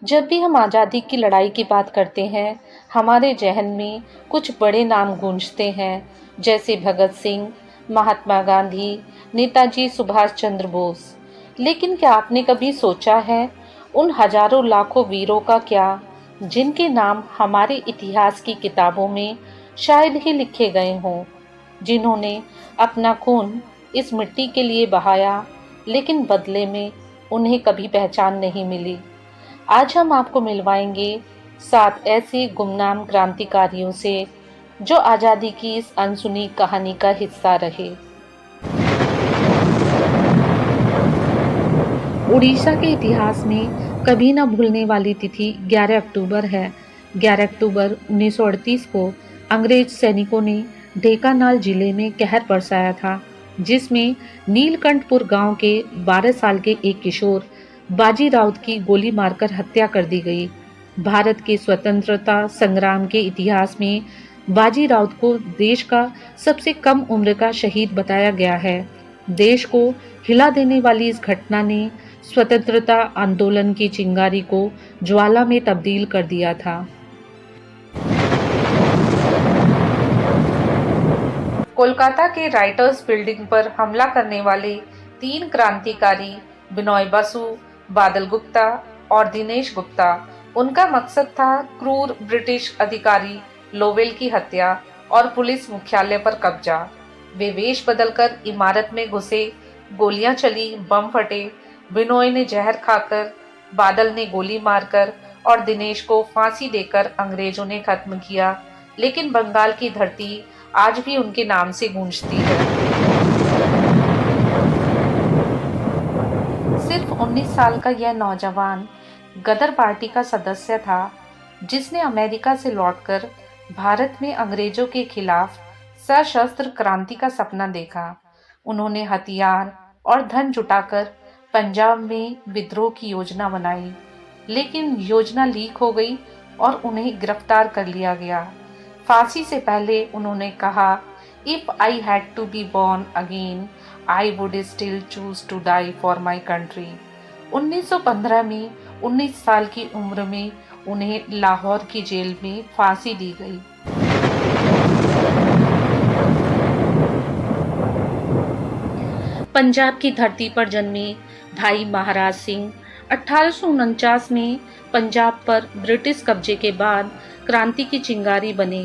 जब भी हम आज़ादी की लड़ाई की बात करते हैं, हमारे ज़हन में कुछ बड़े नाम गूंजते हैं, जैसे भगत सिंह, महात्मा गांधी, नेताजी सुभाष चंद्र बोस। लेकिन क्या आपने कभी सोचा है, उन हजारों लाखों वीरों का क्या, जिनके नाम हमारे इतिहास की किताबों में शायद ही लिखे गए हों, जिन्होंने अपना खून इस मिट्टी के लिए बहाया, लेकिन बदले में उन्हें कभी पहचान नहीं मिली। आज हम आपको मिलवाएंगे 7 ऐसे गुमनाम क्रांतिकारियों से जो आज़ादी की इस अनसुनी कहानी का हिस्सा रहे। उड़ीसा के इतिहास में कभी न भूलने वाली तिथि 11 अक्टूबर है। 11 अक्टूबर 1938 को अंग्रेज सैनिकों ने ढेंकानाल जिले में कहर बरसाया था, जिसमें नीलकंठपुर गांव के 12 साल के एक किशोर बाजी राउत की गोली मारकर हत्या कर दी गई। भारत के स्वतंत्रता संग्राम के इतिहास में बाजी राउत को देश का सबसे कम उम्र का शहीद बताया गया है। देश को हिला देने वाली इस घटना ने स्वतंत्रता आंदोलन की चिंगारी को ज्वाला में तब्दील कर दिया था। कोलकाता के राइटर्स बिल्डिंग पर हमला करने वाले 3 क्रांतिकारी बिनोय बसु, बादल गुप्ता और दिनेश गुप्ता, उनका मकसद था क्रूर ब्रिटिश अधिकारी लोवेल की हत्या और पुलिस मुख्यालय पर कब्जा। वे वेश बदलकर इमारत में घुसे, गोलियां चली, बम फटे। बिनोय ने जहर खाकर, बादल ने गोली मारकर और दिनेश को फांसी देकर अंग्रेजों ने खत्म किया। लेकिन बंगाल की धरती आज भी उनके नाम से गूंजती है। सिर्फ 19 साल का यह नौजवान गदर पार्टी का सदस्य था, जिसने अमेरिका से लौटकर भारत में अंग्रेजों के खिलाफ सशस्त्र क्रांति का सपना देखा। उन्होंने हथियार और धन जुटाकर पंजाब में विद्रोह की योजना बनाई, लेकिन योजना लीक हो गई और उन्हें गिरफ्तार कर लिया गया। फांसी से पहले उन्होंने कहा, if I had to be born again I would still choose to die for my country. 1915 में 19 साल की उम्र में उन्हें लाहौर की जेल में फांसी दी गई। पंजाब की धरती पर जन्मे भाई महाराज सिंह 1849 में पंजाब पर ब्रिटिश कब्जे के बाद क्रांति की चिंगारी बने।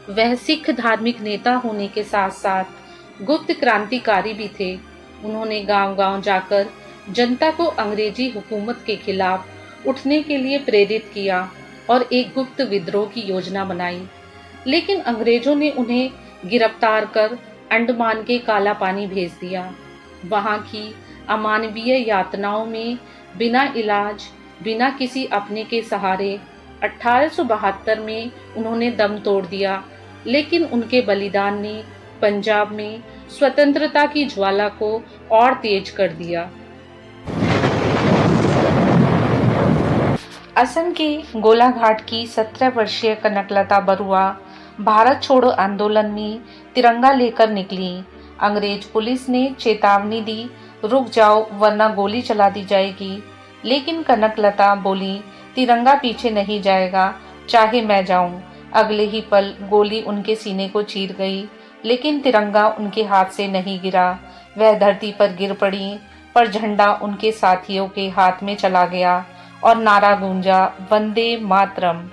वह सिख धार्मिक नेता होने के साथ साथ गुप्त क्रांतिकारी भी थे। उन्होंने गांव-गांव जाकर जनता को अंग्रेजी हुकूमत के खिलाफ उठने के लिए प्रेरित किया और एक गुप्त विद्रोह की योजना बनाई। लेकिन अंग्रेजों ने उन्हें गिरफ्तार कर अंडमान के काला पानी भेज दिया। वहां की अमानवीय यातनाओं में बिना इलाज, बिना किसी अपने के सहारे 1872 में उन्होंने दम तोड़ दिया। लेकिन उनके बलिदान ने पंजाब में स्वतंत्रता की ज्वाला को और तेज कर दिया। असम के गोलाघाट की 17 वर्षीय कनकलता बरुआ भारत छोड़ो आंदोलन में तिरंगा लेकर निकली। अंग्रेज पुलिस ने चेतावनी दी, रुक जाओ वरना गोली चला दी जाएगी। लेकिन कनकलता बोली, तिरंगा पीछे नहीं जाएगा, चाहे मैं जाऊं। अगले ही पल गोली उनके सीने को चीर गई, लेकिन तिरंगा उनके हाथ से नहीं गिरा। वह धरती पर गिर पड़ी, पर झंडा उनके साथियों के हाथ में चला गया और नारा गूंजा, वंदे मातरम।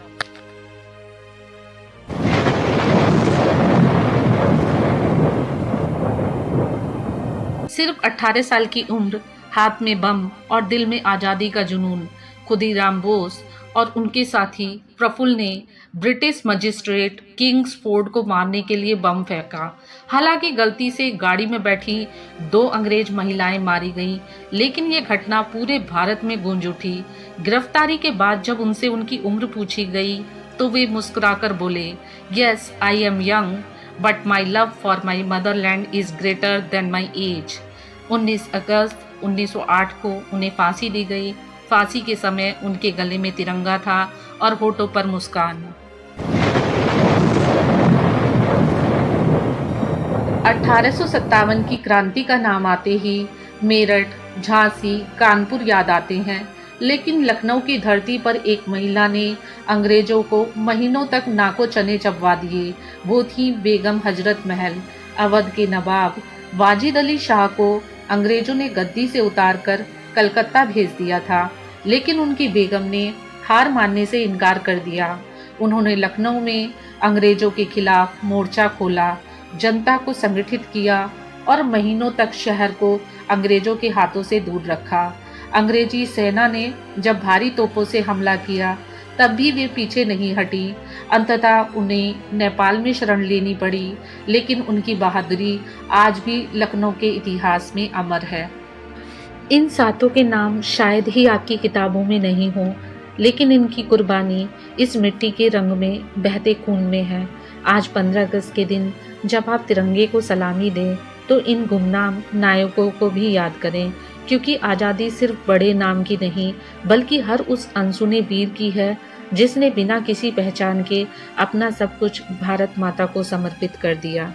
सिर्फ 18 साल की उम्र, हाथ में बम और दिल में आज़ादी का जुनून। खुदीराम बोस और उनके साथी प्रफुल्ल ने ब्रिटिश मजिस्ट्रेट किंग्सफोर्ड को मारने के लिए बम फेंका। हालांकि गलती से गाड़ी में बैठी 2 अंग्रेज महिलाएं मारी गईं, लेकिन ये घटना पूरे भारत में गूंज उठी। गिरफ्तारी के बाद जब उनसे उनकी उम्र पूछी गई तो वे मुस्कुराकर बोले, yes I am young but my love for my Motherland is greater than my age. 19 अगस्त 1908 को उन्हें फांसी दी गई। फांसी के समय उनके गले में तिरंगा था और होठों पर मुस्कान। 1857 की क्रांति का नाम आते ही मेरठ, झांसी, कानपुर याद आते हैं। लेकिन लखनऊ की धरती पर एक महिला ने अंग्रेजों को महीनों तक नाको चने चबवा दिए। वो थी बेगम हजरत महल। अवध के नवाब वाजिद अली शाह को अंग्रेजों ने गद्दी से उतारकर कलकत्ता भेज दिया था, लेकिन उनकी बेगम ने हार मानने से इनकार कर दिया। उन्होंने लखनऊ में अंग्रेजों के खिलाफ मोर्चा खोला, जनता को संगठित किया और महीनों तक शहर को अंग्रेजों के हाथों से दूर रखा। अंग्रेजी सेना ने जब भारी तोपों से हमला किया तब भी वे पीछे नहीं हटी। अंततः उन्हें नेपाल में शरण लेनी पड़ी, लेकिन उनकी बहादुरी आज भी लखनऊ के इतिहास में अमर है। इन सातों के नाम शायद ही आपकी किताबों में नहीं हो, लेकिन इनकी कुर्बानी इस मिट्टी के रंग में, बहते खून में है। आज 15 अगस्त के दिन जब आप तिरंगे को सलामी दें तो इन गुमनाम नायकों को भी याद करें, क्योंकि आज़ादी सिर्फ बड़े नाम की नहीं बल्कि हर उस अनसुने वीर की है जिसने बिना किसी पहचान के अपना सब कुछ भारत माता को समर्पित कर दिया।